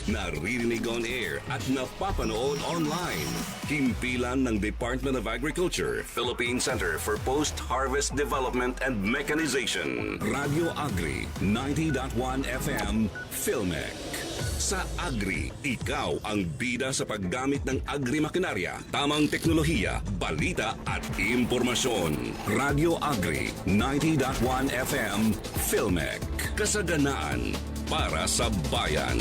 naririnig on air at napapanood online. Himpilan ng Department of Agriculture, Philippine Center for Post-Harvest Development and Mechanization. Radio Agri, 90.1 FM, Filmec. Sa Agri, ikaw ang bida sa paggamit ng agri-makinarya, tamang teknolohiya, balita at impormasyon. Radio Agri, 90.1 FM, Filmec. Kasaganaan para sa bayan.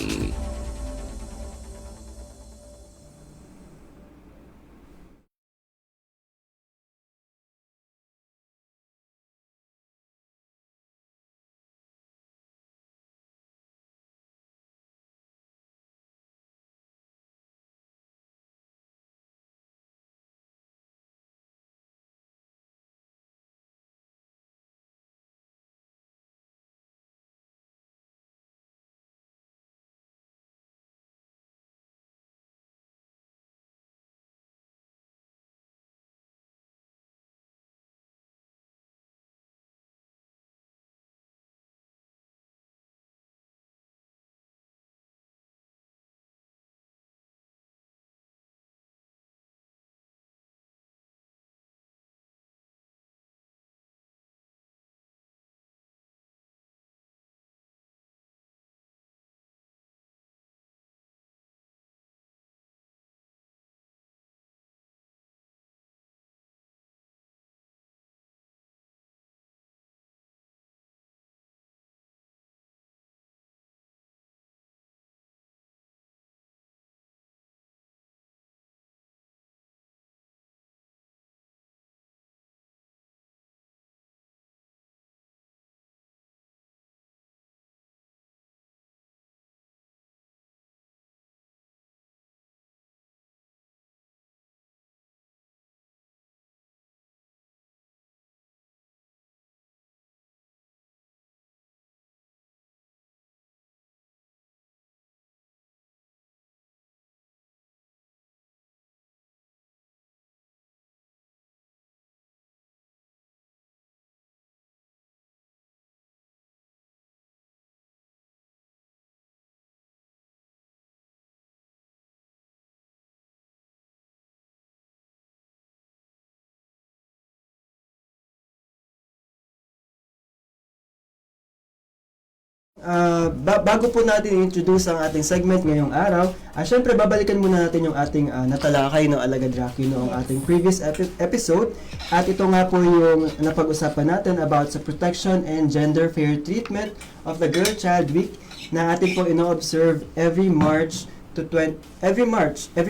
Bago po natin i-introduce ang ating segment ngayong araw, syempre babalikan muna natin yung ating natalakay ng Alagad Rocky noong ating previous episode. At ito nga po yung napag-usapan natin about sa protection and gender fair treatment of the Girl Child Week na ating po ino-observe every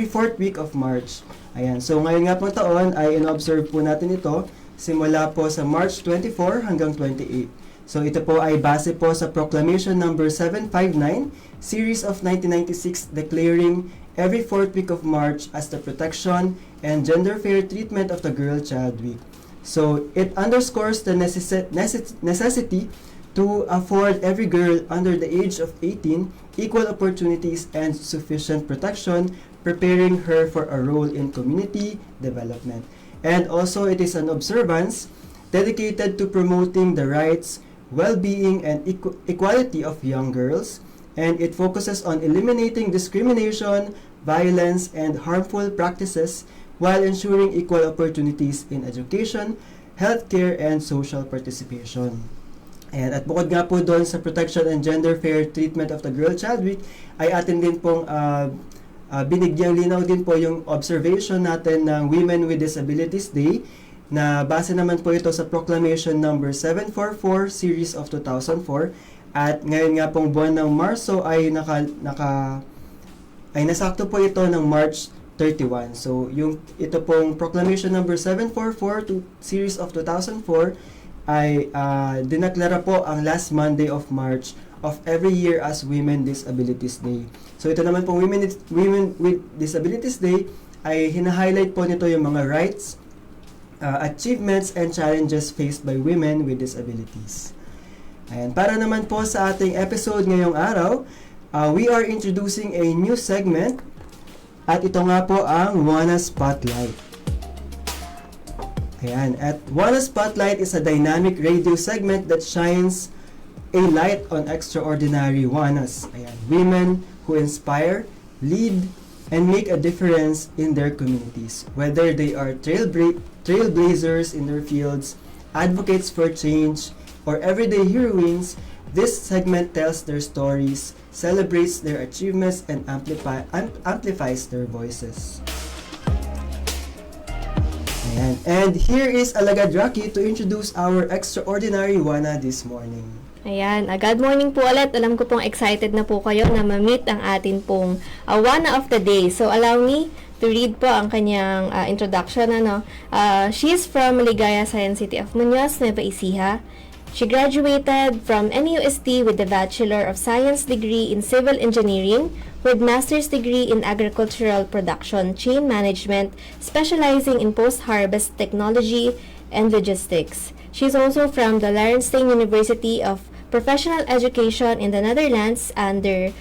fourth week of March. Ayan, so ngayon nga po taon ay ino-observe po natin ito simula po sa March 24 hanggang 28. So ito po ay base po sa Proclamation number 759, Series of 1996, declaring every fourth week of March as the protection and gender fair treatment of the Girl Child Week. So it underscores the necessity to afford every girl under the age of 18 equal opportunities and sufficient protection, preparing her for a role in community development. And also it is an observance dedicated to promoting the rights, well-being, and equality of young girls, and it focuses on eliminating discrimination, violence, and harmful practices while ensuring equal opportunities in education, healthcare, and social participation. And at bukod nga po doon sa protection and gender fair treatment of the Girl Child Week, ay atin din pong binigyang linaw din po yung observation natin ng Women with Disabilities Day, na base naman po ito sa Proclamation number 744 Series of 2004, at ngayon nga pong buwan ng Marso ay nasakto po ito ng March 31. So ito pong Proclamation number 744 Series of 2004 ay dinaklara po ang last Monday of March of every year as Women Disabilities Day. So ito naman pong Women with Disabilities Day ay hina-highlight po nito yung mga rights, achievements, and challenges faced by women with disabilities. Ayan, para naman po sa ating episode ngayong araw, we are introducing a new segment, at ito nga po ang WANA Spotlight. Ayan, at WANA Spotlight is a dynamic radio segment that shines a light on extraordinary WANAs. Ayan, women who inspire, lead, and make a difference in their communities. Whether they are trailblazers in their fields, advocates for change, or everyday heroines, this segment tells their stories, celebrates their achievements, and amplifies their voices. Ayan. And here is Alagad Rocky to introduce our extraordinary Wana this morning. Ayan, good morning po ulit. Alam ko pong excited na po kayo na ma-meet ang atin pong Wana of the Day. So allow me to read po ang kanyang introduction. She is from Ligaya Science City of Muñoz, Nueva Ecija. She graduated from NUST with the Bachelor of Science degree in Civil Engineering with Master's degree in Agricultural Production Chain Management, specializing in post-harvest technology and logistics. She is also from the Larenstein University of Professional Education in the Netherlands under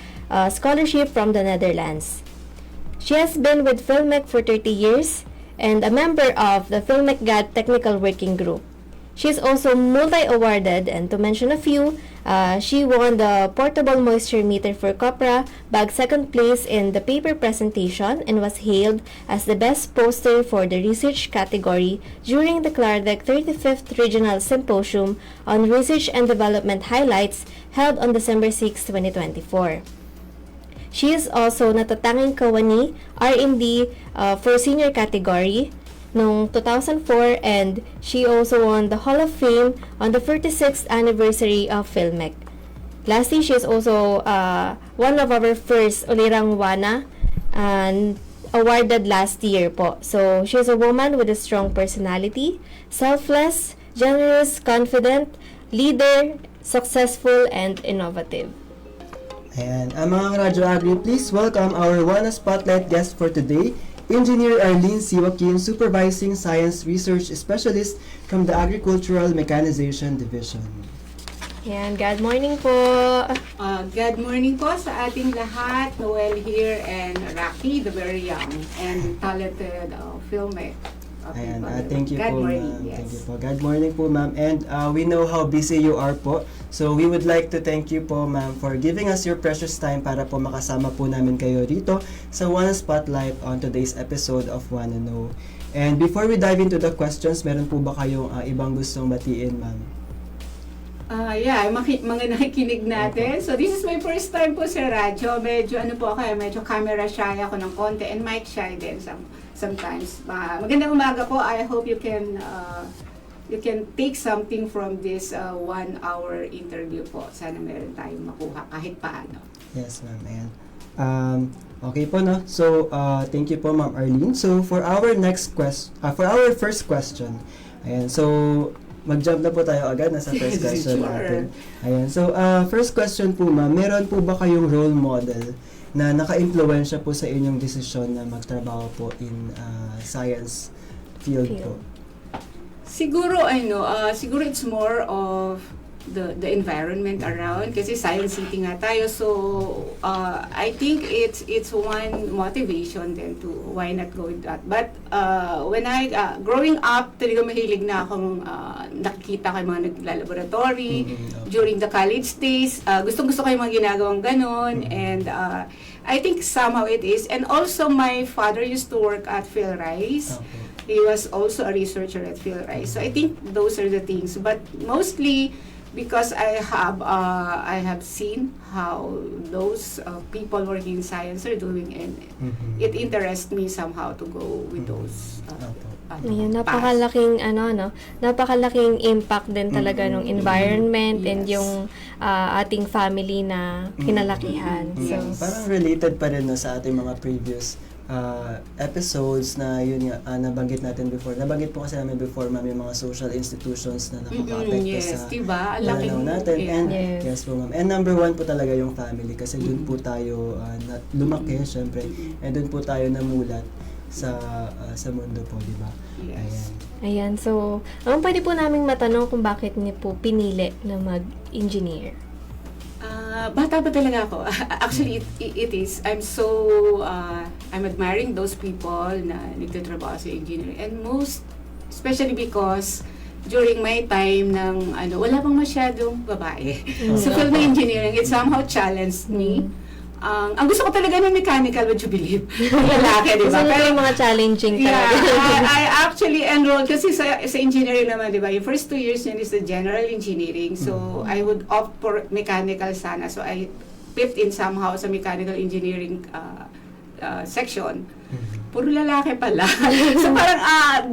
scholarship from the Netherlands. She has been with Filmec for 30 years and a member of the Filmec GAD Technical Working Group. She is also multi-awarded, and to mention a few, she won the Portable Moisture Meter for Copra, bagged second place in the paper presentation, and was hailed as the best poster for the research category during the Clardec 35th Regional Symposium on Research and Development Highlights held on December 6, 2024. She is also natatanging kawani R&D for senior category noong 2004, and she also won the Hall of Fame on the 46th anniversary of Filmec. Lastly, she is also one of our first Ulirang Wana and awarded last year po. So, she is a woman with a strong personality, selfless, generous, confident, leader, successful, and innovative. Ayan. Mga Radyo Agri, please welcome our Wana Spotlight guest for today, Engineer Arlene C. Joaquin, Supervising Science Research Specialist from the Agricultural Mechanization Division. Yan, good morning po. Good morning po sa ating lahat. Noel here and Rocky, the very young and talented filmmaker. Ayan, thank you Good po, morning, ma'am. yes. Thank you po. Good morning po, ma'am. And we know how busy you are po. So we would like to thank you po, ma'am, for giving us your precious time para po makasama po namin kayo rito sa Wana Spotlight on today's episode of Wanna Know. And before we dive into the questions, meron po ba kayong ibang gustong batiin, ma'am? Mga nakikinig natin. So this is my first time po sa radyo. Medyo camera shy ako ng konti and mic shy din sometimes. Magandang umaga po. I hope you can take something from this 1 hour interview po. Sana meron tayong makuha kahit paano. Yes, ma'am. Ayan. Okay po, no? So, thank you po, Ma'am Arlene. So, for our first question, ayan, so, mag-jump na po tayo agad na sa first question Sure. natin. Ayan, so, first question po, ma'am, meron po ba kayong role model na naka-impluwensya po sa inyong desisyon na magtrabaho po in science field po? Siguro siguro it's more of the environment around kasi Science City nga tayo, so I think it's one motivation then to why not go with that. But when I growing up, talaga mahilig na akong nakikita kay mga nagla-laboratory during the college days. Gustong-gusto ko yung mga ginagawang ganon, and I think somehow it is. And also my father used to work at PhilRice. Okay. He was also a researcher at PhilRice. So I think those are the things. But mostly because I have seen how those people working in science are doing, and it interests me somehow to go with those. Ayan, napakalaking napakalaking impact din talaga ng environment and Yes. yung ating family na kinalakihan. So, Parang related pa rin no, sa ating mga previous episodes na yun nga, nabanggit natin before. Nabanggit po kasi namin before, ma'am, yung mga social institutions na nakaka-apekto Yes, sa diba? pananaw natin. Yeah. And Yes. yes po, ma'am. And number one po talaga yung family kasi dun po tayo lumaki, syempre. And dun po tayo namulat sa mundo po, di ba? Yes. ayan. So, pwede po naming matanong kung bakit niyo po pinili na mag-engineer? Bata pa talaga ako. Actually, it is. I'm admiring those people na nagtatrabaho sa engineering. And especially because during my time wala pang masyadong babae. So, film engineering, it somehow challenged me. ang gusto ko talaga ng mechanical, would you believe? Yung lalaki, di Gusto ba? nyo yung mga challenging Yeah, talaga. I actually enrolled kasi sa engineering naman, di ba? Yung first 2 years yun is the general engineering. So, I would opt for mechanical sana. So, I pipped in somehow sa mechanical engineering section. Puro lalaki pala. So, parang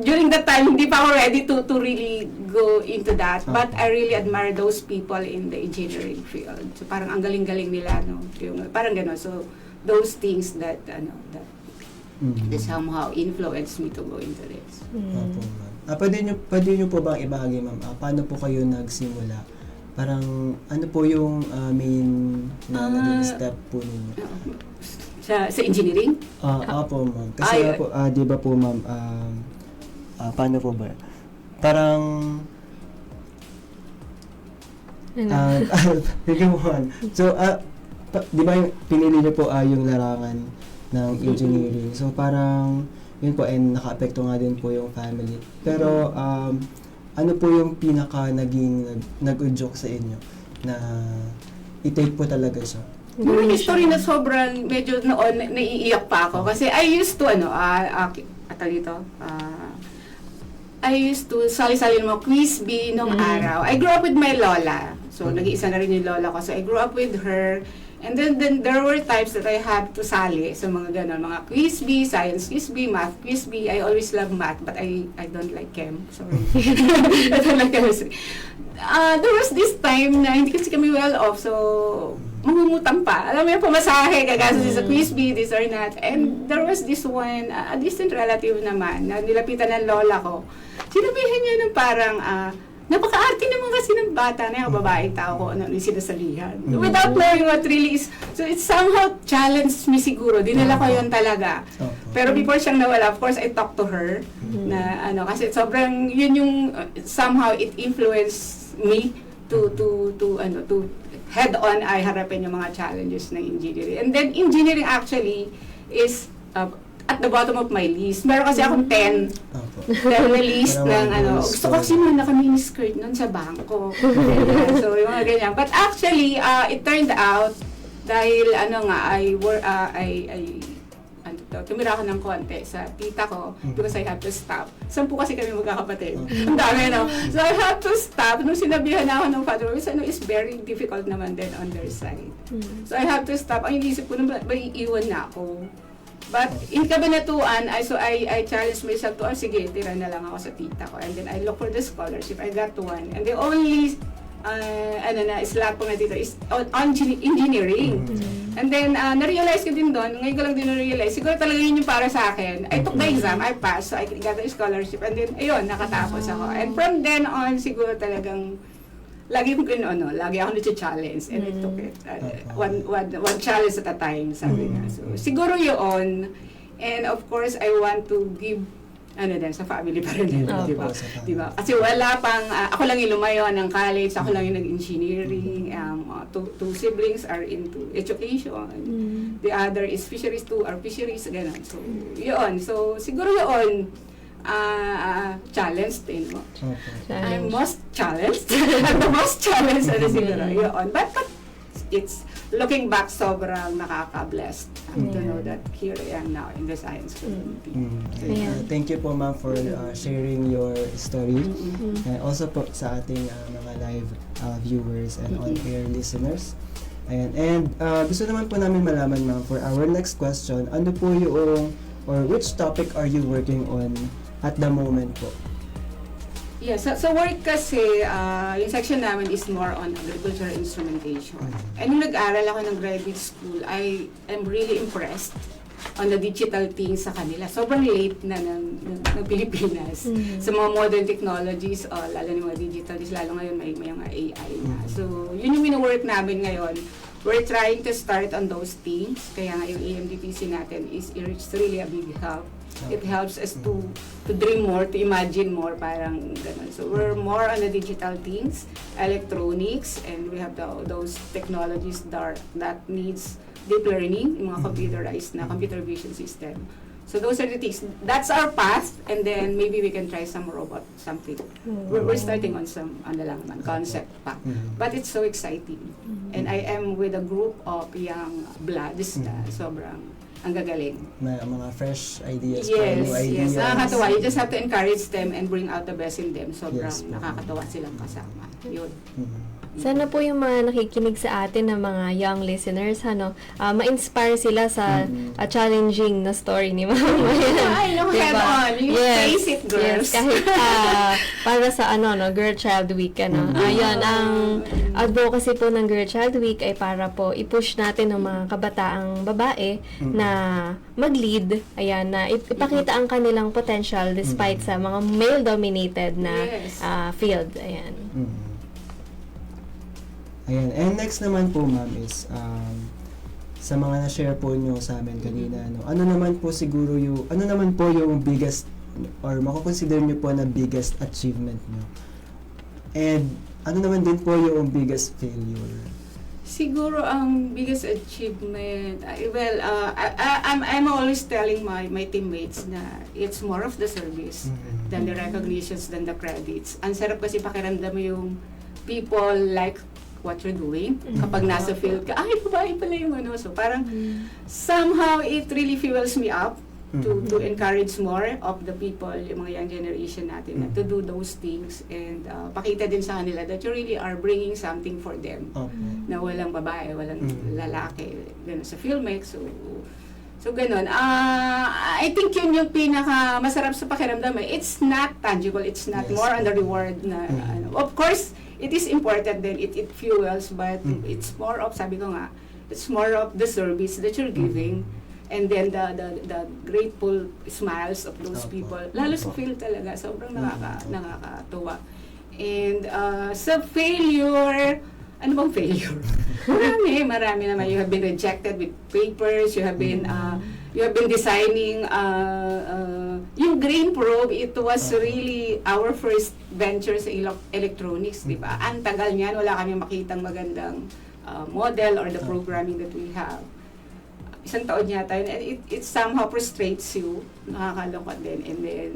during that time, hindi pa ako ready to really go into that. But I really admire those people in the engineering field. So, parang ang galing-galing nila, no? Yung, parang gano'n. So, those things that somehow influenced me to go into this. Opo, ma'am. Pwede nyo po bang ibahagi, ma'am? Paano po kayo nagsimula? Parang ano po yung main na naging step po ninyo? Sa engineering? Opo, ma'am. Kasi po, di ba po, ma'am, paano po ba? Parang sige mo, ma'am. So, di ba yung pinili niyo po yung larangan ng engineering? So, parang yun po, and naka-apekto nga din po yung family. Pero, ano po yung pinaka nag-udyok sa inyo na i-take po talaga siya? Yung history na sobrang medyo noon naiiyak pa ako kasi I used to I used to sali-sali ng mga quiz bee nung araw. I grew up with my lola. So nag-iisa na rin yung lola ko. So I grew up with her. And then there were times that I had to sali sa mga ganon, mga quiz bee, science quiz bee, math quiz bee. I always love math, but I don't like chem. Sorry. I don't like chemistry. There was this time na hindi kasi kami well off, so mangungutang pa. Alam mo yung pamasahe, gagastos sa quiz bee, this or that. And there was this one, a distant relative naman, na nilapitan ng lola ko. Sinabihan niya ng parang, napaka-arte naman kasi ng bata na yung babaeng tao ko ano yung sinasalihan. Without knowing what really is. So it somehow challenged me siguro. Dinala ko yun talaga. Pero before siyang nawala, of course, I talked to her na kasi sobrang yun yung somehow it influenced me to head on ay harapin yung mga challenges ng engineering. And then engineering actually is at the bottom of my list. Meron kasi akong 10 na list ng gusto ko kasi man naka-miniskirt nun sa bangko. So, yung mga ganyan. But actually, it turned out, dahil tumira ako ng konti sa tita ko because I have to stop. 10 kasi kami magkakapatid. Ang dami, no? So, I have to stop. Nung sinabihan ako ng father, is very difficult naman din on their side. So, I have to stop. Ang inisip ko, may iiwan na ako. But in Kabanatuan, I challenged myself to, sige, tira na lang ako sa tita ko. And then I look for the scholarship. I got one. And the only slot po nga dito is on engineering. And then, na-realize ko din doon, ngayon ko lang din na-realize, siguro talaga yun yung para sa akin. I took the exam, I passed, so I got a scholarship. And then, ayun, nakatapos ako. And from then on, siguro talagang, lagi ako na-challenge. And I took it. One challenge at a time, sabi nga. So, siguro yun. And of course, I want to give sa family pa rin. Di ba? Kasi wala pang, ako lang yung lumayo ng college, ako lang yung nag-engineering, two siblings are into education, the other is fisheries, two are fisheries, gano'n. So, yun. So, siguro yun, challenged din mo. I'm most challenged. I'm the most challenged siguro yun. But it's, looking back, sobrang nakaka-blessed to know that here I am now in the science community. Thank you po, ma'am, for sharing your story. And also po sa ating mga live viewers and on-air listeners. And gusto naman po namin malaman, ma'am, for our next question, ano po yung, or which topic are you working on at the moment po? Yeah, so work kasi, yung section namin is more on agricultural instrumentation. And nung nag-aral ako ng graduate school, I am really impressed on the digital things sa kanila. Sobrang late na ng Pilipinas sa mga modern technologies, lalo ng mga digital, lalo ngayon may mga AI na. So, yun yung mino-work namin ngayon. We're trying to start on those things. Kaya nga yung EMDPC natin is really a big help. It helps us to dream more, to imagine more, parang ganun. So we're more on the digital things, electronics, and we have those technologies that needs deep learning, yung mga computerized na computer vision system. So those are the things. That's our path, and then maybe we can try some robot, something. We're starting on some concept pa. But it's so exciting. And I am with a group of young bloods na sobrang ang gagaling. Na mga fresh ideas, Yes, new ideas. yes. Nakakatawa. You just have to encourage them and bring out the best in them. Sobrang Yes, po. nakakatawa silang kasama. Yun. Sana po yung mga nakikinig sa atin na mga young listeners, ma-inspire sila sa challenging na story ni Mama. Ay, no, head on. You face it, girls. Yes, kahit para sa Girl Child Week, Ayun, ang advocacy po ng Girl Child Week ay para po i-push natin ng mga kabataang babae na mag-lead, ayan, na ipakita ang kanilang potential despite sa mga male-dominated na Yes. field, ayan. Ayan. And next naman po, ma'am, is sa mga na-share po nyo sa amin kanina, ano naman po yung biggest or makukonsider nyo po na biggest achievement nyo? And ano naman din po yung biggest failure? Siguro ang biggest achievement, I'm always telling my teammates na it's more of the service than the recognitions, than the credits. Ang sarap kasi pakiramdam mo yung people like what you're doing. Kapag nasa field ka, ay, babae pala yung So parang somehow it really fuels me up to encourage more of the people, yung mga young generation natin, na to do those things and pakita din sa kanila that you really are bringing something for them. Na walang babae, walang lalaki. Ganun sa Filmex. So ganun. I think yun yung pinaka masarap sa pakiramdam. It's not tangible. It's not more on the reward na Of course, it is important then it fuels, but it's more of, sabi ko nga, it's more of the service that you're giving and then the grateful smiles of those people. Lalo sa field talaga, sobrang nakakatuwa. And sa failure, ano bang failure? Marami naman. You have been rejected with papers, you have been designing yung grain probe. It was really our first venture sa electronics, di ba? Ang tagal niyan, wala kami makitang magandang model or the programming that we have. Isang taon yata yun, and it somehow frustrates you, nakakalungkot din, and then,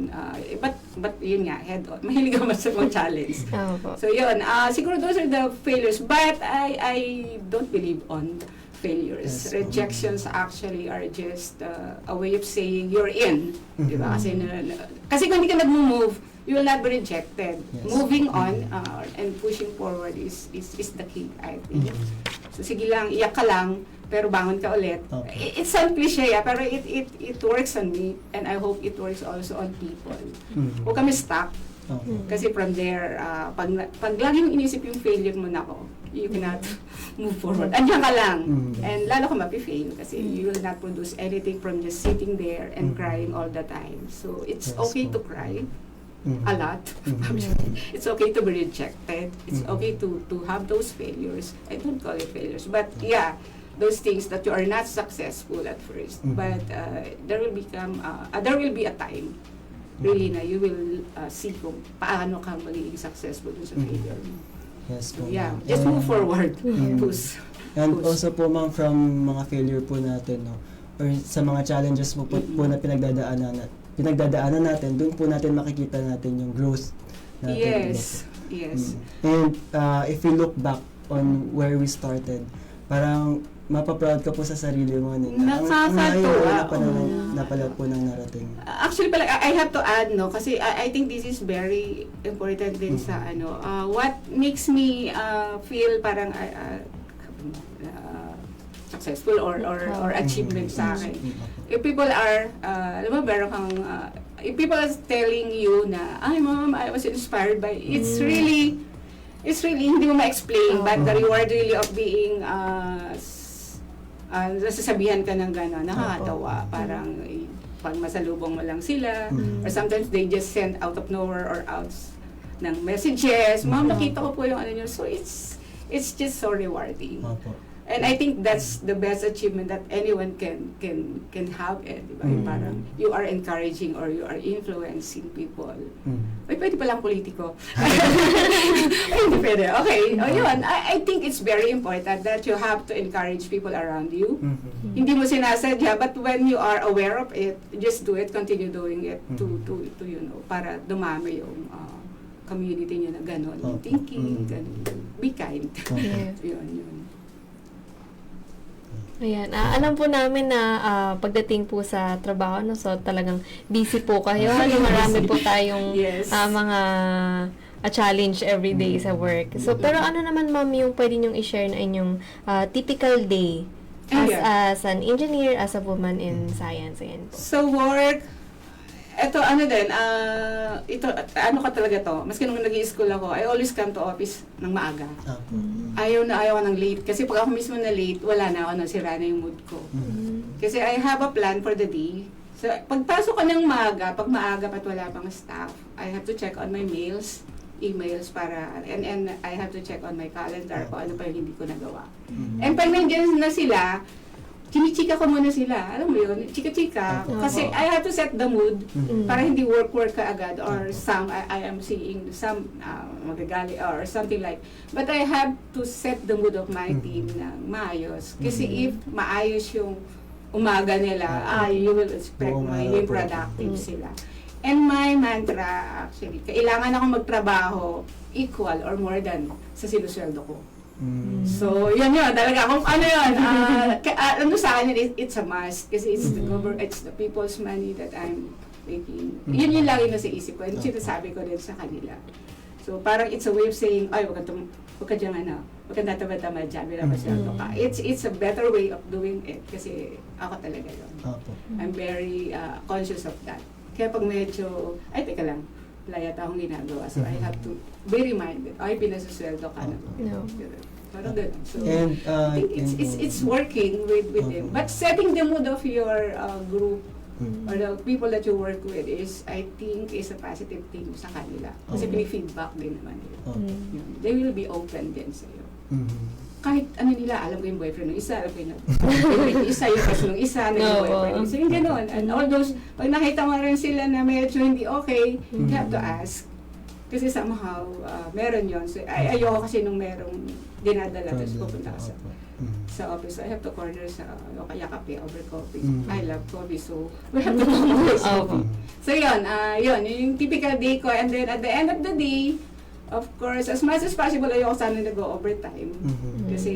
but yun nga, head on, mahilig ako sa mga challenge. So yun, siguro those are the failures, but I don't believe on failures. Yes. Rejections actually are just a way of saying you're in, di ba? Kasi kung hindi ka nag-move, you will not be rejected. Yes. Moving on and pushing forward is the key, I think. So sige lang, iyak ka lang, pero bangon ka ulit. Okay. It's some cliche, pero it works on me, and I hope it works also on people. Huwag kami stuck. Kasi from there, pag laging inisip yung failure mo, nako, you cannot move forward. Andiyan ka lang. And lalo ka mapi-fail kasi you will not produce anything from just sitting there and crying all the time. So it's Yes, okay to cry a lot. It's okay to be rejected. It's okay to have those failures. I don't call it failures, but yeah, those things that you are not successful at first. But there will be a time really na you will see kung paano ka magiging successful dun sa failure. Yes po. Yeah, just move forward. Push. And also po, ma'am, from mga failure po natin, or sa mga challenges po na pinagdadaanan natin, doon po natin makikita natin yung growth natin. Yes. And if we look back on where we started, parang mapaproud ka po sa sarili mo. Nakakatuwa. Na pala po nang narating. Actually, I have to add, kasi I think this is very important din sa what makes me feel parang successful or achievement sa akin. If people are, alam mo, meron kang, if people are telling you na, ay mom, I was inspired by, it's really, hindi mo ma-explain, but the reward really of being, nasasabihan ka ng gano'n, nakakatawa. Parang, pag masalubong mo lang sila, or sometimes they just send out of nowhere or out ng messages, mom, nakita ko po yung nyo. So, it's just so rewarding. And I think that's the best achievement that anyone can have, di ba? Yung parang you are encouraging or you are influencing people. Ay, pwede palang politiko. Ay, hindi pwede. Okay, yun. I think it's very important that you have to encourage people around you. Hindi mo sinasadya, but when you are aware of it, just do it, continue doing it to you know, para dumami yung community niyo na gano'n. Thinking, gano'n. Be kind. Yeah. Yun. Ayan, alam po namin na pagdating po sa trabaho, no, so talagang busy po kayo. Marami po tayong Yes. mga challenge every day sa work. So, pero ano naman, ma'am, yung pwede nyong i-share na inyong typical day as an engineer, as a woman in science? Ayan po. So work, eto ano din, ito, ano ka talaga to, maski nung nag-i-school ako, I always come to office ng maaga. Ayaw ko ng late, kasi pag ako mismo na late, wala na ako, nasira na yung mood ko. Kasi I have a plan for the day. So, pagpasok ko ng maaga, pag maaga pat wala pang staff, I have to check on my mails, emails para, and I have to check on my calendar kung ano pa yung hindi ko nagawa. And pag nandiyan na sila, chinichika ko muna sila, alam mo yun, chika-chika, kasi I have to set the mood para hindi work ka agad or some, I am seeing some magagali or something like, but I have to set the mood of my team na maayos, kasi if maayos yung umaga nila, you will expect magiging productive sila. And my mantra, actually, kailangan ako magtrabaho equal or more than sa sinusweldo ko. So, yun, talaga. Kung ano yun, ano sa akin, it's a must. Kasi it's the people's money that I'm making. Yun lagi na sa isip ko. And sinasabi ko din sa kanila. So, parang it's a way of saying, ay, wag ka dyan, wag ka natama-tama dyan, pinapasweldo ka. It's a better way of doing it. Kasi ako talaga yun. I'm very conscious of that. Kaya pag medyo, ay, teka lang, wala yata akong ginagawa. So, I have to be reminded, ay, pinasasweldo ka na. Parang ganun. So, And, I think it's working with them. But setting the mood of your group or the people that you work with is, I think, is a positive thing sa kanila. Kasi pinifeedback din naman nila. Yun. They will be open din sa'yo. Kahit ano nila, alam ko yung boyfriend ng isa, alam ko yung isa, yung crush ng isa, naging boyfriend ng isa, yung gano'n. And all those, pag nakita mo rin sila na medyo hindi okay, you have to ask. Kasi somehow, meron yon. So, ayoko kasi nung merong dinadala, tapos pupunta ka sa office. I have to corner sa kaya kape over coffee. I love coffee, so we have to compromise coffee. So yun, yung typical day ko. And then at the end of the day, of course, as much as possible, ayoko sana nag-overtime. Kasi,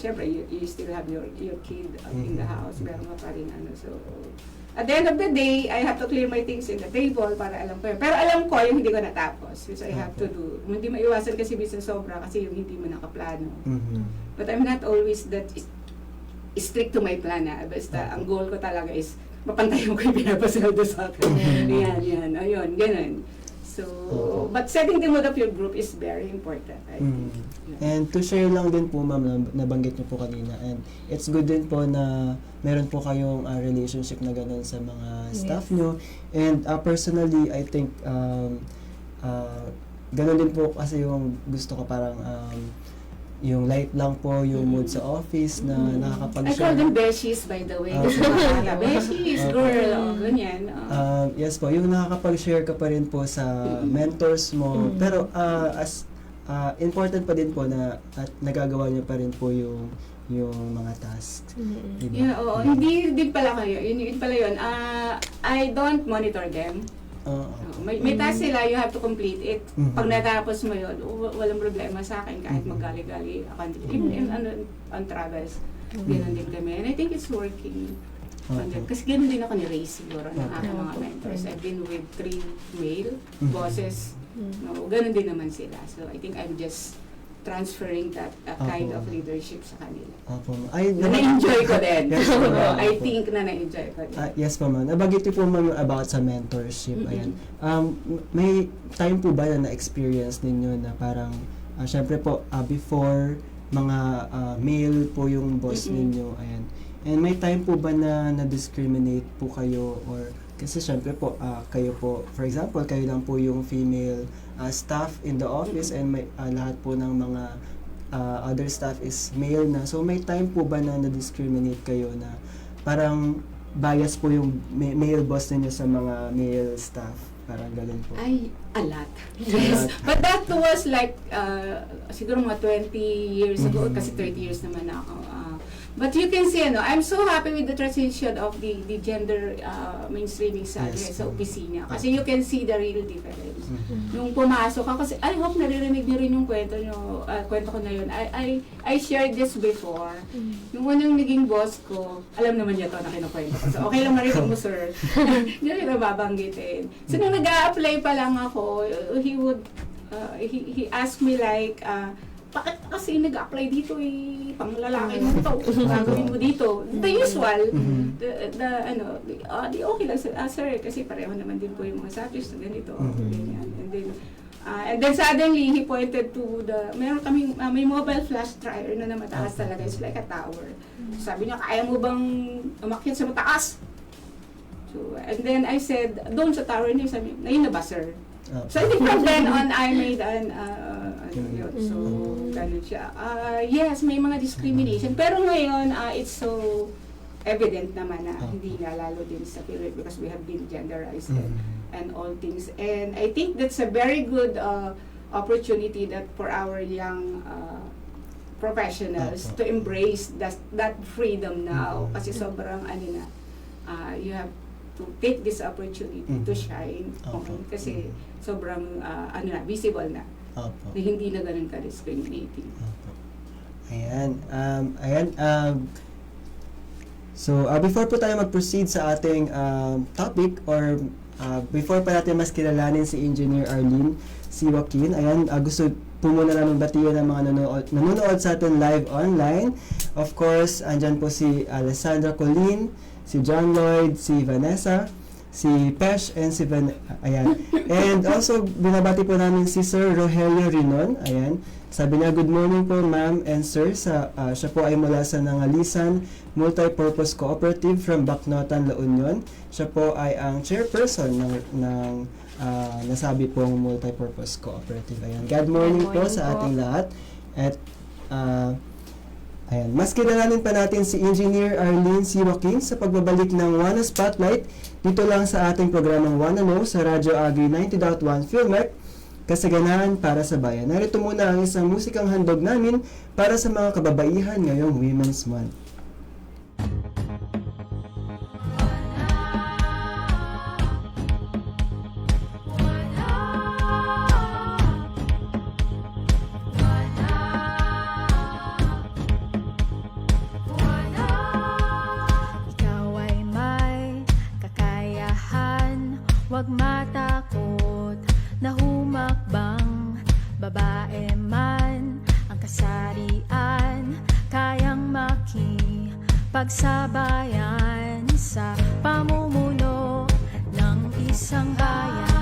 syempre, you still have your kid in the house. Meron mo pa rin So, at the end of the day, I have to clear my things in the table para alam ko yun. Pero alam ko yung hindi ko natapos, which I have to do. Hindi maiwasan kasi minsan sobra kasi yung hindi mo nakaplano. But I'm not always that strict to my plan. Basta, ang goal ko talaga is mapantayan ko yung pinapasweldo sa akin. Yan. Ayun, ganun. So, but setting the mood of your group is very important, I think. And to share lang din po, ma'am, nabanggit niyo po kanina, and it's good din po na meron po kayong relationship na gano'n sa mga staff niyo. And personally, I think gano'n din po kasi yung gusto ko, parang yung light lang po yung mood sa office na I nakakapag-share. call them beshies, by the way. Kasi mga beshies, girl, ganyan. Yes po, yung nakakapag-share ka pa rin po sa mentors mo. Pero important pa din po na nagagawa niyo pa rin po yung mga tasks. Diba? Yeah, oo. Hindi din pala kayo. Yun pala yun. I don't monitor them. May task sila, you have to complete it. Pag natapos mo yun, walang problema sa akin kahit maggali-gali ako. Even on travels, gano'n din kami. And I think it's working. Kasi gano'n din ako ni-raise siguro ng aking mga mentors. I've been with 3 male bosses. Gano'n din naman sila. So I think I'm just transferring that kind of leadership sa kanila. Na-enjoy ko din. I think na-enjoy ko din. Yes po, ma'am. Nabanggit niyo po, ma'am, about sa mentorship. Ayan. May time po ba na na-experience ninyo na parang, syempre po, before mga male po yung boss ninyo, ayan. And may time po ba na na-discriminate po kayo, or kasi syempre po, kayo po, for example, kayo lang po yung female staff in the office, and may lahat po ng mga other staff is male na. So may time po ba na na-discriminate kayo na parang bias po yung male boss ninyo sa mga male staff? Parang ganun po. Ay, a lot. Yes. But that was like, siguro mga 20 years ago, kasi 30 years naman ako. But you can see, I'm so happy with the transition of the gender mainstreaming sa opisina. Kasi you can see the real difference. Nung pumasok ako, kasi I hope naririnig niyo rin yung kwento ko na yun. I shared this before. Yung unang naging boss ko, alam naman niya to na kinukwento ko. So okay lang marinig mo, sir. Hindi rin babanggitin. So nung nag-a-apply pa lang ako, he asked me like, bakit kasi nag-apply dito pang lalaki mo to, gagawin mo dito. The usual, di okay lang sir, kasi pareho naman din po yung mga subjects na ganito, ganyan. And then suddenly, he pointed to meron kaming, may mobile flash dryer na mataas talaga, it's like a tower. Sabi niya, kaya mo bang umakyat sa mataas? So, and then I said, doon sa tower niya, sabi, ngayon na ba sir? So I think from then on, I made yun. So, ganun siya. Yes, may mga discrimination. Pero ngayon, it's so evident naman na hindi na lalo din sa period because we have been genderized and all things. And I think that's a very good opportunity that for our young professionals to embrace that freedom now. Kasi sobrang, you have to take this opportunity to shine. Kasi sobrang visible na. Opo. Na hindi na ganun ka-discriminating. Opo. Ayan. So, before po tayo mag-proceed sa ating topic or before pa natin mas kilalanin si Engineer Arlene C. Joaquin, ayan, gusto po muna namin batiin ang mga nanonood sa atin live online. Of course, andyan po si Alessandra Colleen, si John Lloyd, si Vanessa, si Pesh, and si ayan. And also, binabati po namin si Sir Rogelio Rinon, ayan. Sabi niya, good morning po ma'am and sir. Siya po ay mula sa Nangalisan Multipurpose Cooperative from Bacnotan, La Union. Siya po ay ang chairperson ng nasabi pong Multipurpose Cooperative. Ayan. Good morning po sa ating lahat. At ayan, mas kilalanin pa natin si Engineer Arlene C. Joaquin sa pagbabalik ng Wanna Spotlight dito lang sa ating programang Wanna Know sa Radyo Agri 90.1 Philmec, kasaganahan para sa bayan. Narito muna ang isang musikang handog namin para sa mga kababaihan ngayong Women's Month. Huwag matakot na humakbang, babae man ang kasarian, kayang makipagsabayan sa pamumuno ng isang bayan,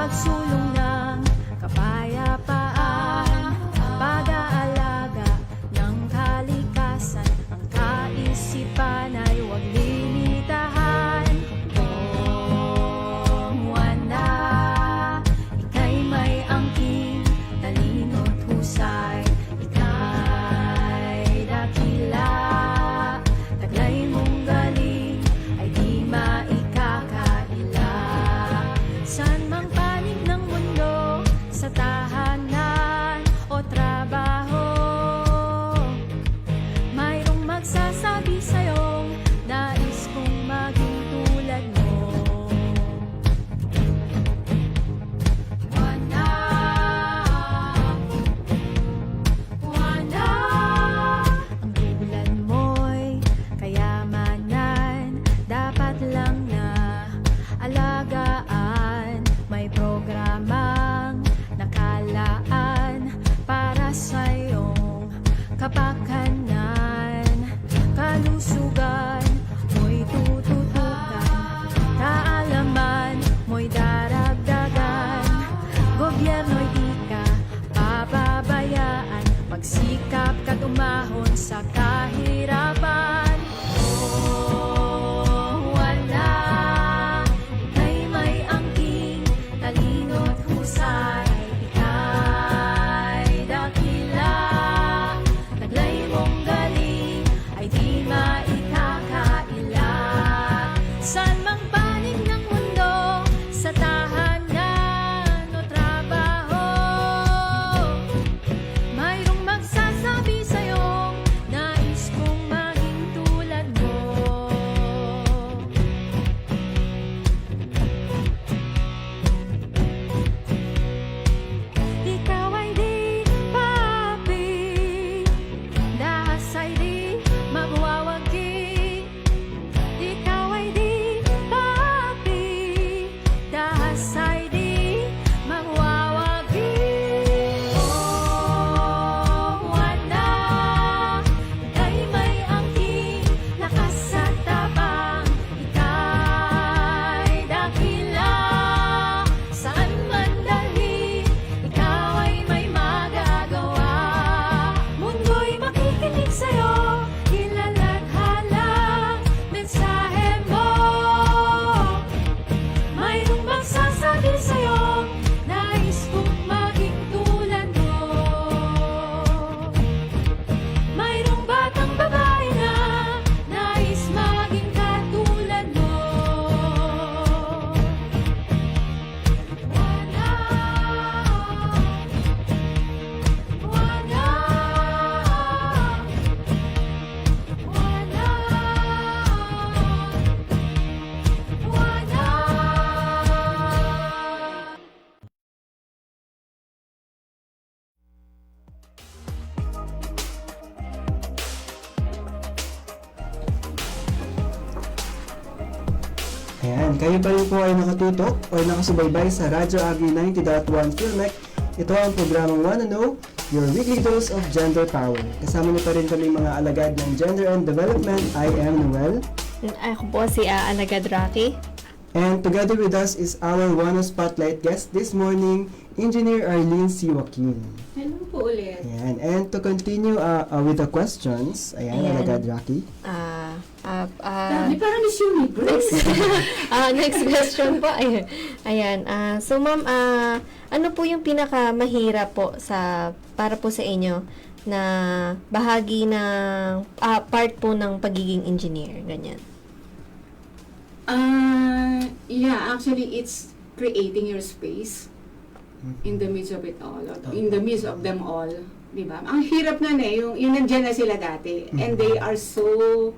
pagsulong ng kapayapaan, pag-aalaga ng kalikasan, ang kaisipan ay huwag limitahan. Wanda Ayan, kayo pa rin po ay nakatutok o nakasubaybay sa Radyo Agri 90.1 Filmec. Ito ang programang Wanna Know, your weekly dose of gender power. Kasama niyo pa rin kami mga alagad ng Gender and Development. I am Noel. Ako po si Alagad Rocky. And together with us is our Wanna Spotlight guest this morning, Engineer Arlene C. Joaquin. Hello po ulit. Ayan, and to continue with the questions, ayan, Ayan. alagad Rocky. Dami parang Miss Universe. Next question po. Ayan. So ma'am, ano po yung pinakamahirap po para po sa inyo na bahagi ng part po ng pagiging engineer, ganyan? Yeah, actually, it's creating your space in the midst of it all, in the midst of them all, di ba? Ang hirap na yung nandiyan na sila dati, and they are so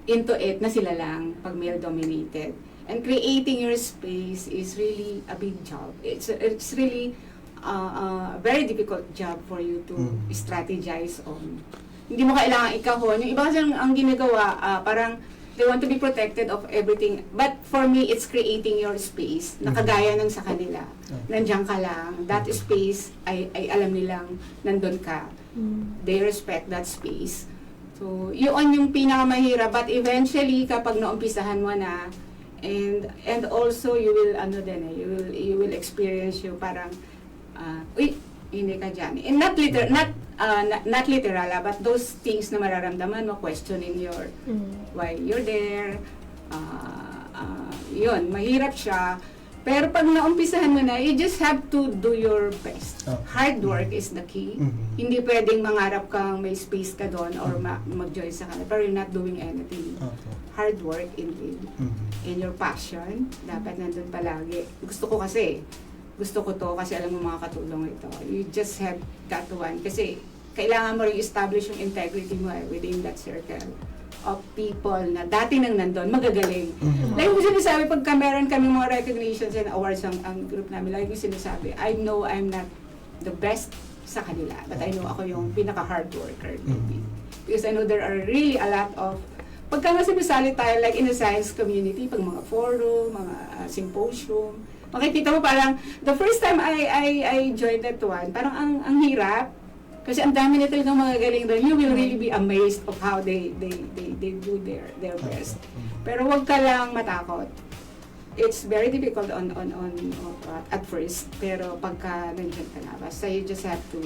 into it na sila lang pag male-dominated. And creating your space is really a big job. It's really a very difficult job for you to strategize on. Hindi mo kailangan ikahon. Yung iba kasi ang ginagawa, parang they want to be protected of everything. But for me, it's creating your space. Nakagaya ng sa kanila. Nandiyan ka lang. That space, ay alam nilang nandun ka. They respect that space. So, yun yung pinakamahirap. But eventually, kapag naumpisahan mo na, and also you will you will experience yung parang uy, hindi ka dyan. And not literal, but those things na mararamdaman mo, questioning your why you're there. Yun, mahirap siya. Pero pag naumpisahan mo na, you just have to do your best. Hard work is the key. Hindi pwedeng mangarap kang may space ka doon or mag-join sa kanila, pero you're not doing anything. Hard work indeed. And your passion, dapat nandun palagi. Gusto ko to kasi alam mo makakatulong ito. You just have that one. Kasi kailangan mo rin establish yung integrity mo within that circle of people na dati nang nandun, magagaling. Like mo sinasabi, pagka meron kami mga recognitions and awards ang group namin, like mo sinasabi, I know I'm not the best sa kanila, but I know ako yung pinaka-hard worker. Because I know there are really a lot of, pagka nga sinasali tayo, like in the science community, pag mga forum, mga symposium, makikita mo parang, the first time I joined that one, parang ang hirap. Kasi ang dami na talagang mga galing doon. You will really be amazed of how they do their best. Pero wag ka lang matakot. It's very difficult at first. Pero pagka nandiyan ka na, basta you just have to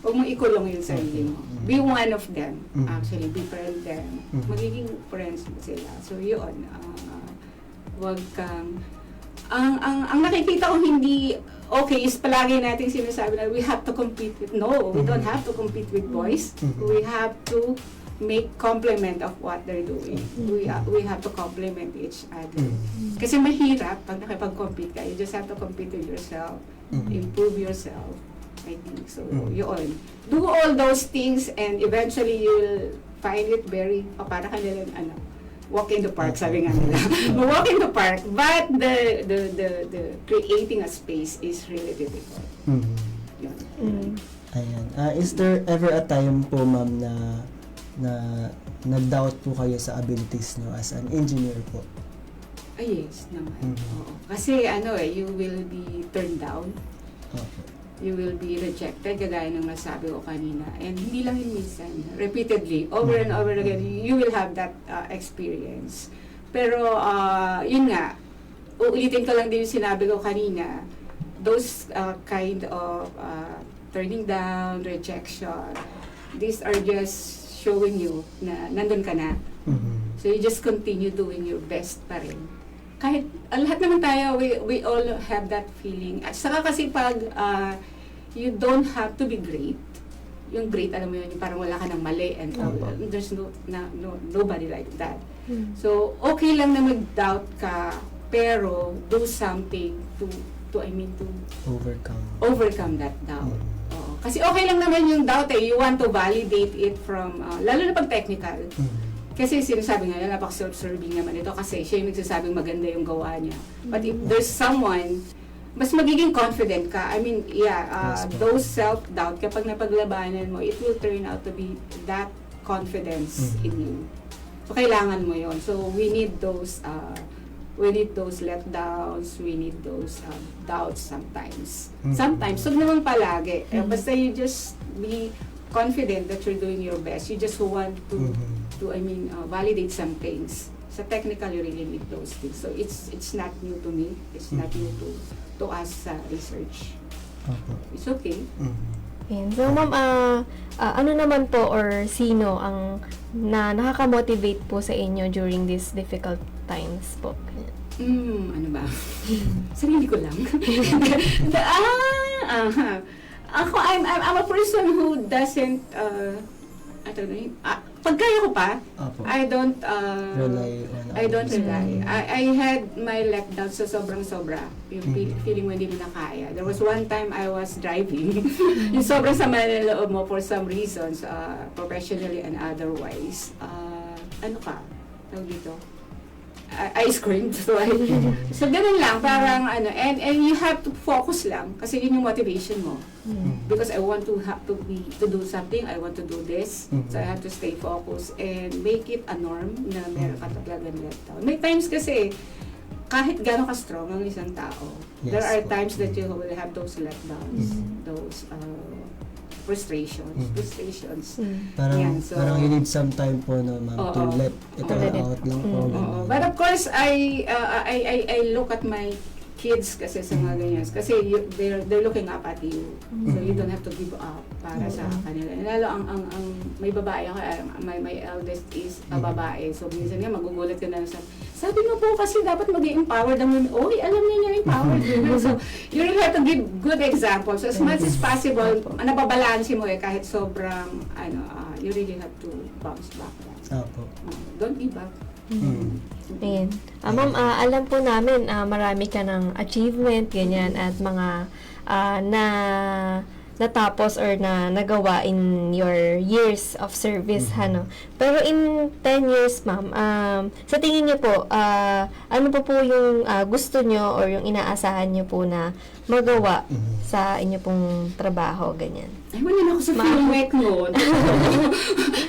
huwag mong ikulong yung sarili mo. Be one of them. Actually, befriend them. Magiging friends mo sila. So yun, wag kang ang nakikita ko hindi okay is palagi natin sinasabi na we have to compete with, no, we don't have to compete with boys. We have to make complement of what they're doing. We have to complement each other. Kasi mahirap pag nakipag-compete ka, you just have to compete with yourself, improve yourself. I think so. Yun. Do all those things and eventually you will find it very, para ka nilang walk in the park, sabi nga nila. Walk in the park, but the creating a space is really difficult. Yun. Ayan. Is there ever a time po, ma'am, na nag-doubt po kayo sa abilities nyo as an engineer po? Yes naman. Oo. Kasi you will be turned down. You will be rejected, kagaya ng nasabi ko kanina. And hindi lang yung minsan, repeatedly, over and over again, you will have that experience. Pero, yun nga, uulitin ko lang din yung sinabi ko kanina, those kind of turning down, rejection, these are just showing you na nandun ka na. So you just continue doing your best pa rin. Kahit lahat naman tayo, we all have that feeling. At saka kasi pag you don't have to be great. Yung great, alam mo yun, yung parang wala ka ng mali and there's nobody like that. So okay lang na mag-doubt ka, pero do something to overcome that doubt. Kasi okay lang naman yung doubt you want to validate it from, lalo na pag technical. Kasi sinasabi nga, napaka-self-serving naman ito kasi siya yung nagsasabing maganda yung gawa niya. But if there's someone, mas magiging confident ka. I mean, those self-doubt, kapag napaglabanan mo, it will turn out to be that confidence in you. So, kailangan mo yon. So, we need those letdowns, we need those doubts sometimes. Sometimes, so naman palagi. Basta you just be confident that you're doing your best. You just want to validate some things. So technically, you really need those things. So it's not new to me. It's not new to us research. It's okay. Ayan. So, ma'am, ano naman po or sino ang nakaka-motivate po sa inyo during these difficult times po? Ano ba? Sarili ko lang. Ako, I'm a person who doesn't, I don't know, pag kaya ko pa, Opo. I don't Rely on I don't others. rely. I had my letdown sa sobrang-sobra. Yung feeling mo hindi mo na kaya. There was one time I was driving. Yung sobrang sama ng loob mo for some reasons, professionally and otherwise. Ano ka? Tawag dito? I screamed. So ganun lang, parang ano, and you have to focus lang kasi yun yung motivation mo. Because I want to do something, I want to do this. So I have to stay focused and make it a norm na meron ka talagang letdown. May times kasi kahit gano'n ka strong ang isang tao, there are times that you will have those letdowns, those frustrations. Parang, Yan, so- parang you need some time po, no, ma'am, to Oo. let it all out lang po. Oo. ganun. But of course, I look at my kids kasi sa mga ganyan. Kasi they're looking up at you. So you don't have to give up para sa kanila. Lalo ang may babae ako, my eldest is a babae. So minsan nga magugulat ka na sabi mo po kasi dapat mag-empower ng women. Oy, alam niya yung empowered women. So you really have to give good examples. So, as much as possible, nababalansin mo kahit sobrang you really have to bounce back. Opo. Don't give up. Ayan. Ma'am, alam po namin, marami ka ng achievement, ganyan, at mga natapos or nagawa in your years of service, ano. Pero in 10 years, ma'am, sa tingin niyo po, ano po yung gusto niyo or yung inaasahan niyo po na magawa sa inyo pong trabaho, ganyan? Ay, wala na ako sa filmmaker noon.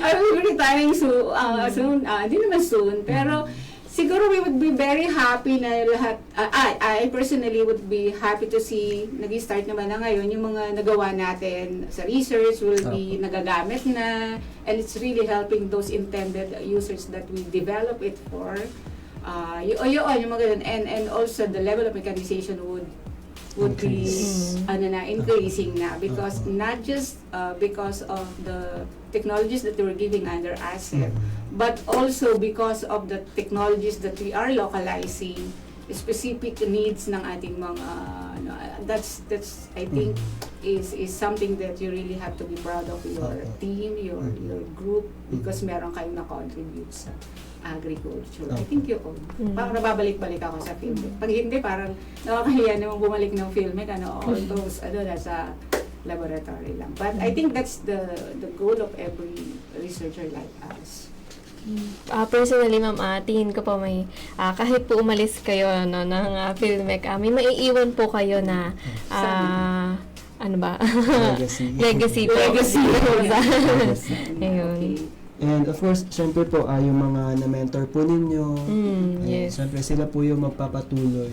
I will be retiring soon. Hindi naman soon. Pero, siguro we would be very happy na lahat, I personally would be happy to see, nag-start naman na ngayon, yung mga nagawa natin sa research will be nagagamit na, and it's really helping those intended users that we develop it for. Yung mga ganun. And also the level of mechanization would be increasing na because not just because of the technologies that we're giving under ASEP, but also because of the technologies that we are localizing specific needs ng ating mga that's I think is something that you really have to be proud of your team, your group, because meron kayong na-contribute sa agriculture. I think yun. Parang nababalik-balik ako sa filmic. Pag hindi, parang nakakahiya naman bumalik ng filmic, all those, nasa laboratory lang. But I think that's the goal of every researcher like us. Personally, ma'am, tingin ko po may, kahit po umalis kayo ng filmic, may maiiwan po kayo na, ano ba? Legacy. Legacy po. Legacy. Ayun. Okay. And of course, syempre po, yung mga na-mentor po ninyo, Yes. syempre sila po yung magpapatuloy.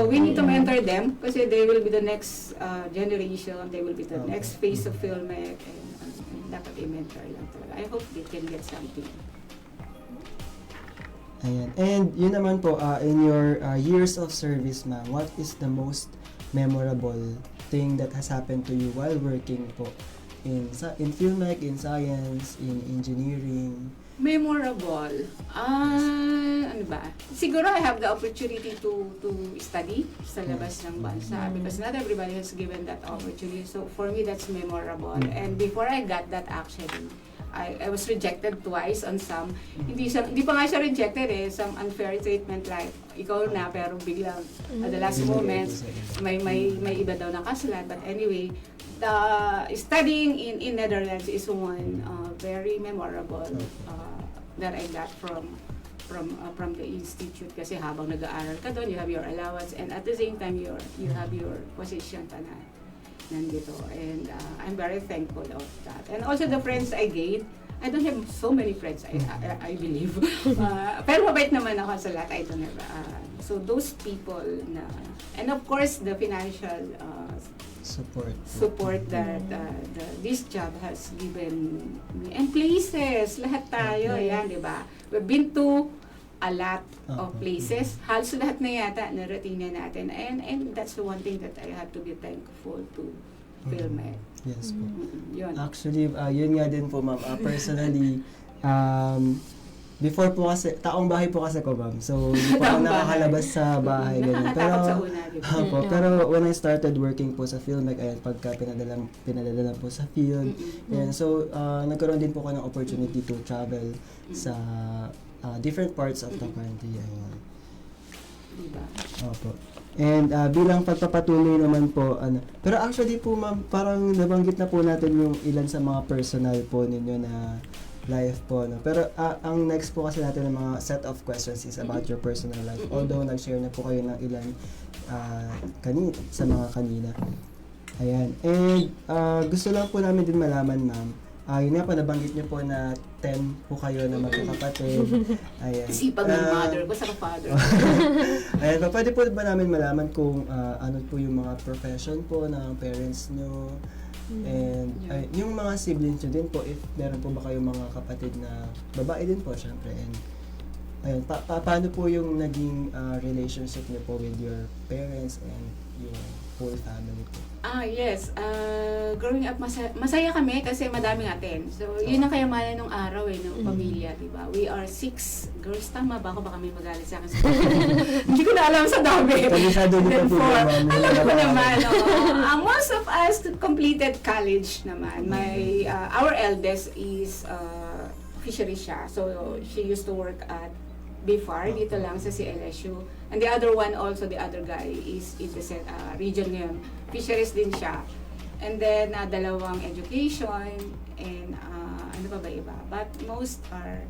We need to mentor them kasi they will be the next generation, they will be the next phase of filmic, and dapat i-mentor lang talaga. I hope they can get something. Ayan. And yun naman po, in your years of service, ma'am, what is the most memorable thing that has happened to you while working po in filmic, in science, in engineering? Memorable. Ano ba? Siguro I have the opportunity to study sa labas ng bansa because not everybody has given that opportunity. So for me, that's memorable. And before I got that, actually, I was rejected twice on some. Hindi pa nga siya rejected some unfair treatment like ikaw na pero biglang at the last moment may iba daw nakasulat. But anyway, studying in Netherlands is one very memorable that I got from the institute kasi habang nag-aaral ka doon, you have your allowance and at the same time you have your position pa na nandito. And I'm very thankful of that. And also the friends I gained, I don't have so many friends, I believe. Pero mabait naman ako sa lahat. I don't have. So those people na, and of course the financial support that this job has given me. And places, lahat tayo, yan, di ba? We've been to a lot of places. Halos lahat na yata narating na natin. And that's the one thing that I have to be thankful to PhilMed. Yes po. Yun. Actually, yun nga din po, ma'am. Personally, before po kasi, taong bahay po kasi ko, ma'am. So, hindi po ako Taong bahay. nakakalabas sa bahay. Ganun. Nakatakot sa una, di ba? Pero when I started working po sa PhilMed, ayan, pagka pinadala po sa field, ayan, so, nagkaroon din po ko ng opportunity to travel sa different parts of the country. Ayan. Diba? Opo. And bilang pagpapatuloy naman po, pero actually po ma'am, parang nabanggit na po natin yung ilan sa mga personal po ninyo na life po. No? Pero ang next po kasi natin ng mga set of questions is about your personal life. Although nag-share na po kayo ng ilan sa mga kanina. Ayan. And gusto lang po namin din malaman, ma'am, yun nga po, nabanggit niyo po na 10 po kayo na magkakapatid. Ayan. Sipag ng mother ko sa father. Ayan, pwede po ba namin malaman kung ano po yung mga profession po ng parents nyo? And yung mga siblings nyo din po, if meron po ba kayong mga kapatid na babae din po, syempre. And ayun, paano po yung naging relationship nyo po with your parents and your whole family po? Yes. Growing up, masaya kami kasi madaming atin. So, yun ang kayamanan ng araw ng pamilya, di ba? We are 6 girls. Tama ba ako? Baka may magalit sa akin. Hindi ko na alam sa dami. Kalisado niyo pa Then po 4. yung mga Alam ko naman. Most of us completed college naman. Our eldest is fisheries siya. So, she used to work at BFAR, dito lang sa CLSU. And the other one also, the other guy is in the region ngayon. Fisheries din siya. And then, dalawang education and ano pa ba iba? But most are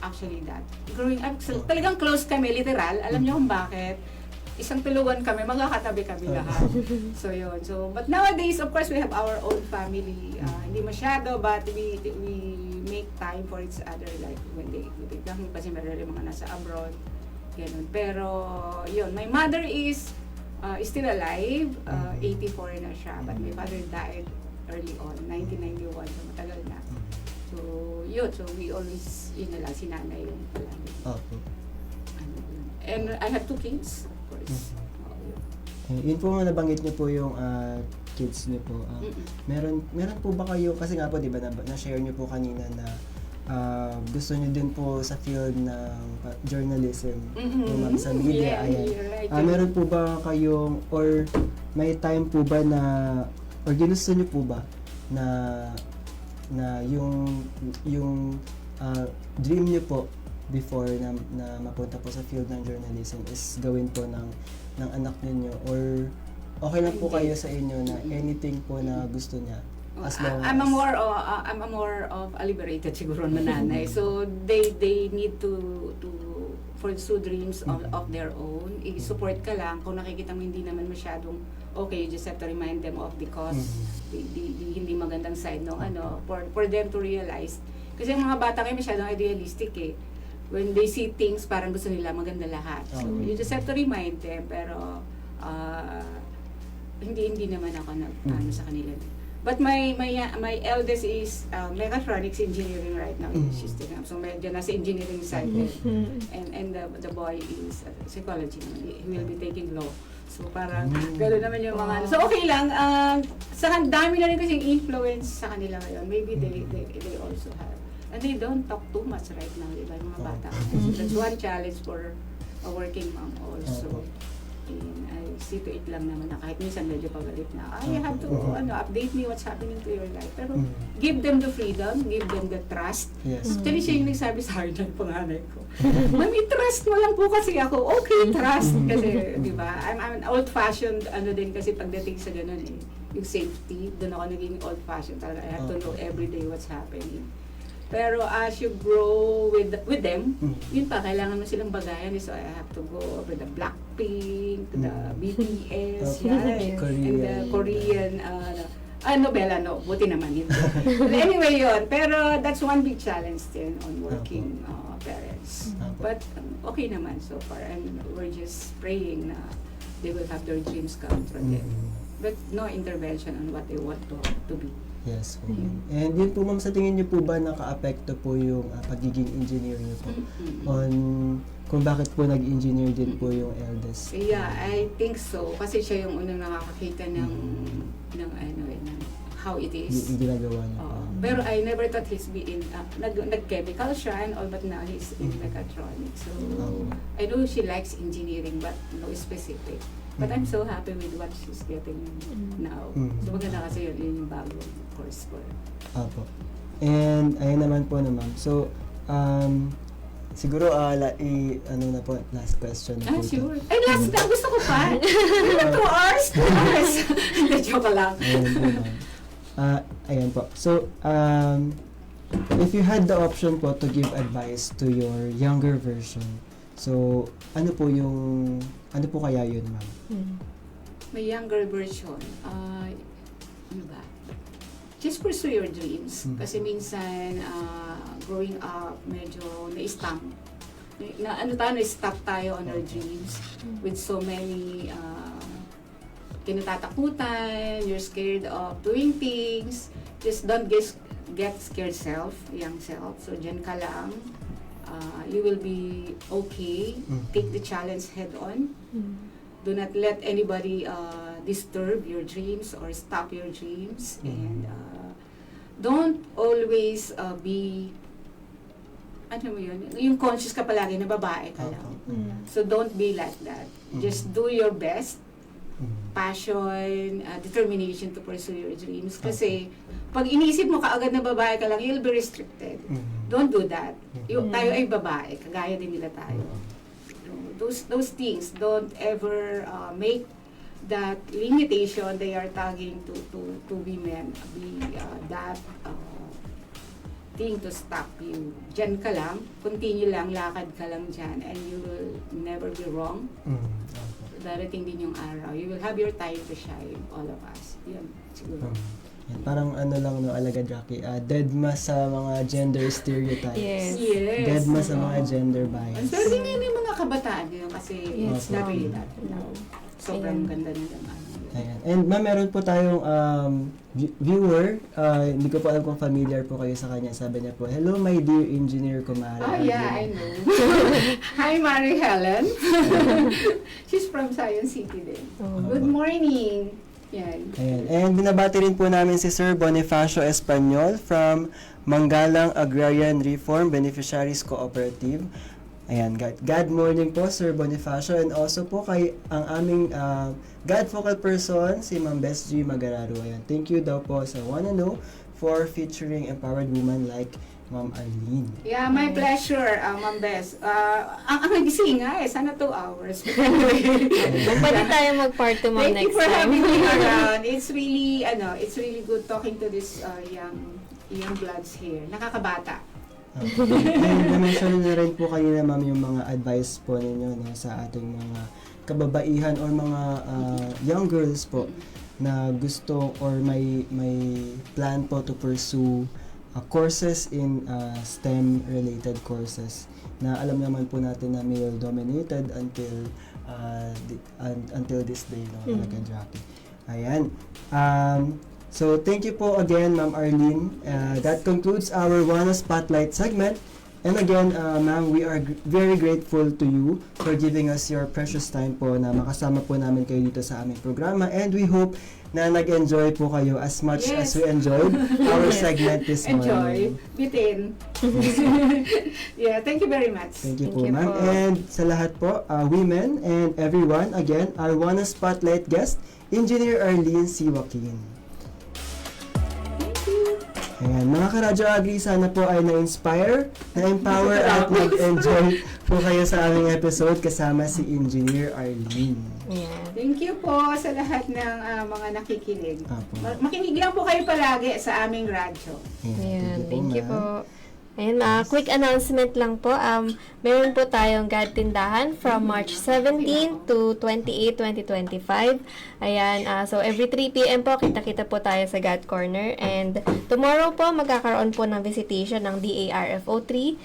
actually that. Growing up, talagang close kami, literal. Alam niyo kung bakit? Isang tulugan kami, magkakatabi kami lahat. So yun. So, but nowadays, of course, we have our own family. Hindi masyado, but we make time for each other, like when they kami kasi meron mga nasa abroad, ganun. Pero yun, my mother is still alive, 84 na siya, but my father died early on, 1991, so matagal na. So yun, so we always, yun na lang, si nanay yung palagi. And I have 2 kids, of course. Yun po nga nabanggit niyo po yung kids niyo po. Meron po ba kayo, kasi nga po di ba na-share niyo po kanina na gusto niyo din po sa field ng journalism, ma'am, sa media. Ayan. Right. Meron po ba kayong, or may time po ba na, or ginusto niyo po ba na yung dream niyo po before na mapunta po sa field ng journalism is gawin po ng anak ninyo, or okay lang po kayo sa inyo na anything po na gusto niya as long I'm as a more of a liberated siguro na nanay. So they need to pursue dreams of their own. I-support ka lang kung nakikita mo hindi naman masyadong okay, you just have to remind them of the cause, the hindi magandang side no for them to realize. Kasi ang mga bata ngayon masyadong idealistic when they see things, parang gusto nila maganda lahat. So, you just have to remind them. Pero, hindi naman ako nag-ano sa kanila. But my eldest is mechatronics engineering right now. She's still so medyo nasa engineering side. And the boy is psychology. He will be taking law. So parang gano'n naman yung mga so okay lang. Sa dami na rin kasing influence sa kanila ngayon. Maybe they also have. And they don't talk too much right now, diba, yung mga bata. So that's one challenge for a working mom also. And I see to it lang naman na kahit minsan medyo pagalit na, you have to update me what's happening to your life. Pero give them the freedom, give them the trust. yes. Actually, siya yung nagsabi sa akin ng panganay ko. Mami, trust mo lang po kasi ako. Okay, trust. Kasi, di ba, I'm an old-fashioned din kasi pagdating sa ganun yung safety, doon ako naging old-fashioned talaga. I have to know every day what's happening. Pero as you grow with them, Mm. yun pa, kailangan mo silang bagayan. So I have to go with the Blackpink, to the BTS, Okay. yeah, Korean. and the Korean, novela, no, buti naman yun. But anyway, yun. Pero that's one big challenge din on working parents. Apo. But okay naman so far. And we're just praying na they will have their dreams come true din. Mm. But no intervention on what they want to be. Yes po. And yun po ma'am, sa tingin niyo po ba naka-apekto po yung pagiging engineer niyo po on kung bakit po nag-engineer din po yung eldest? Yeah, I think so. Kasi siya yung unang nakakakita ng how it Yung is. ginagawa niya po. Oo. Pero I never thought he's in, nag-chemical siya and all, but now he's in mechatronics. So, I know she likes engineering but no specific. But I'm so happy with what she's getting now. So maganda kasi yun yung bagong course ko. Apo. And ayun naman po na ma'am. So, siguro ano na po, last question na po. ito. Sure. Ay, last na. Gusto ko pa. 2 hours. 2 hours. Hindi, joke lang. Ayan po ma'am. Ayan po. So, if you had the option po to give advice to your younger version, so, ano po kaya yun ma'am? My younger version, ano ba? Just pursue your dreams. Kasi minsan, growing up, medyo na-stamp. Na-stop tayo on our dreams with so many kinatatakutan, you're scared of doing things. Just don't get scared young self. So, dyan ka lang. You will be okay. Take the challenge head on. Do not let anybody disturb your dreams or stop your dreams. And don't always be, ano mo yun, yung conscious ka palagi na babae ka lang. So don't be like that. Just do your best. Passion, determination to pursue your dreams. Kasi pag inisip mo kaagad na babae ka lang, you'll be restricted. Don't do that. Tayo ay babae, kagaya din nila tayo. Those things, don't ever make that limitation they are tagging to women be that thing to stop you. Diyan ka lang, continue lang, lakad ka lang dyan, and you will never be wrong. Darating din yung araw. You will have your time to shine, all of us. Yun, siguro. Yan, parang ano lang no, Alagad Rocky, deadma sa mga gender stereotypes. Yes. Yes. Deadma sa mga gender bias. Pero din yun yung mga kabataan yun kasi it's not really that now. Sobrang Ayan. ganda nilang ano. Ayan. And ma'am, meron po tayong viewer, hindi ko po alam kung familiar po kayo sa kanya. Sabi niya po, hello my dear engineer kumare. Oh yeah, I know. Hi, Mary Helen. She's from Science City din. Good morning. Yan. Ayan. And binabati rin po namin si Sir Bonifacio Espanyol from Manggalang Agrarian Reform Beneficiaries Cooperative. Ayan, God morning po Sir Bonifacio, and also po kay ang aming God focal person si Ma'am Bess G. Magararo. Ayan, thank you daw po sa Wanna Know for featuring empowered women like Ma'am Arlene. Yeah, my pleasure, Ma'am Bess. Ang nagising nga sana 2 hours. Pwede tayo mag-part 2 ma'am Thank you next for time. having me around. It's really good talking to this young bloods here. Nakakabata. And na-mention na rin po kanina ma'am yung mga advice po ninyo no, sa ating mga kababaihan or mga young girls po na gusto or may plan po to pursue courses in STEM related courses na alam naman po natin na male dominated until this day no, Alagad Rocky. Ayan. So, thank you po again, Ma'am Arlene. That concludes our Wanna Spotlight segment. And again, ma'am, we are very grateful to you for giving us your precious time po na makasama po namin kayo dito sa aming programa. And we hope na nag-enjoy po kayo as much as we enjoyed our segment this morning. Enjoy. Bitin. Yeah, thank you very much. Thank you Thank po, you ma'am. po. And sa lahat po, women and everyone, again, our Wanna Spotlight guest, Engineer Arlene C. Joaquin. Ayan, mga karadyo agri, sana po ay na-inspire, na-empower at nag-enjoy po kayo sa aming episode kasama si Engineer Arlene. Yeah. Thank you po sa lahat ng mga nakikinig. Apo. Makinig lang po kayo palagi sa aming radyo. Ayan, thank you po. Ayun, quick announcement lang po. Meron po tayong GAD tindahan from March 17 to 28, 2025. Ayan, so every 3 p.m. po, kita-kita po tayo sa GAD Corner. And tomorrow po, magkakaroon po ng visitation ng DARFO3.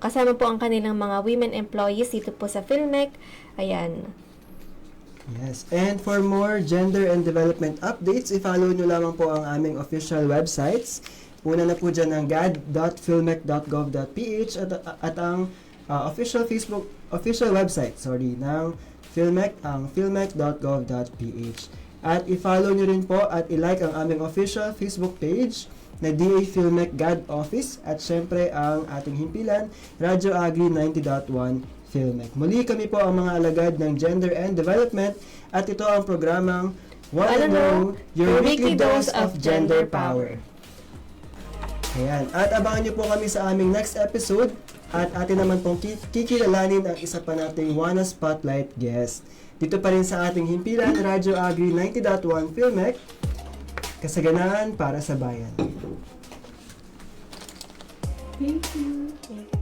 Kasama po ang kanilang mga women employees dito po sa PhilMec. Ayan. Yes. And for more gender and development updates, i-follow nyo lamang po ang aming official websites. Una na po dyan ang gad.philmec.gov.ph at ang official website ng PhilMec, ang philmec.gov.ph. At i-follow nyo rin po at i-like ang aming official Facebook page na DA PhilMec GAD Office at syempre ang ating himpilan, Radyo Agri 90.1 PhilMec. Muli kami po ang mga alagad ng Gender and Development at ito ang programang Wanna Know, Your Weekly Dose of Gender Power. Ayan. At abangan nyo po kami sa aming next episode at atin naman pong kikilalanin ang isa pa nating Wanna Spotlight guest. Dito pa rin sa ating himpilan, Radyo Agri 90.1 PhilMec, kasaganahan para sa bayan. Thank you. Thank you.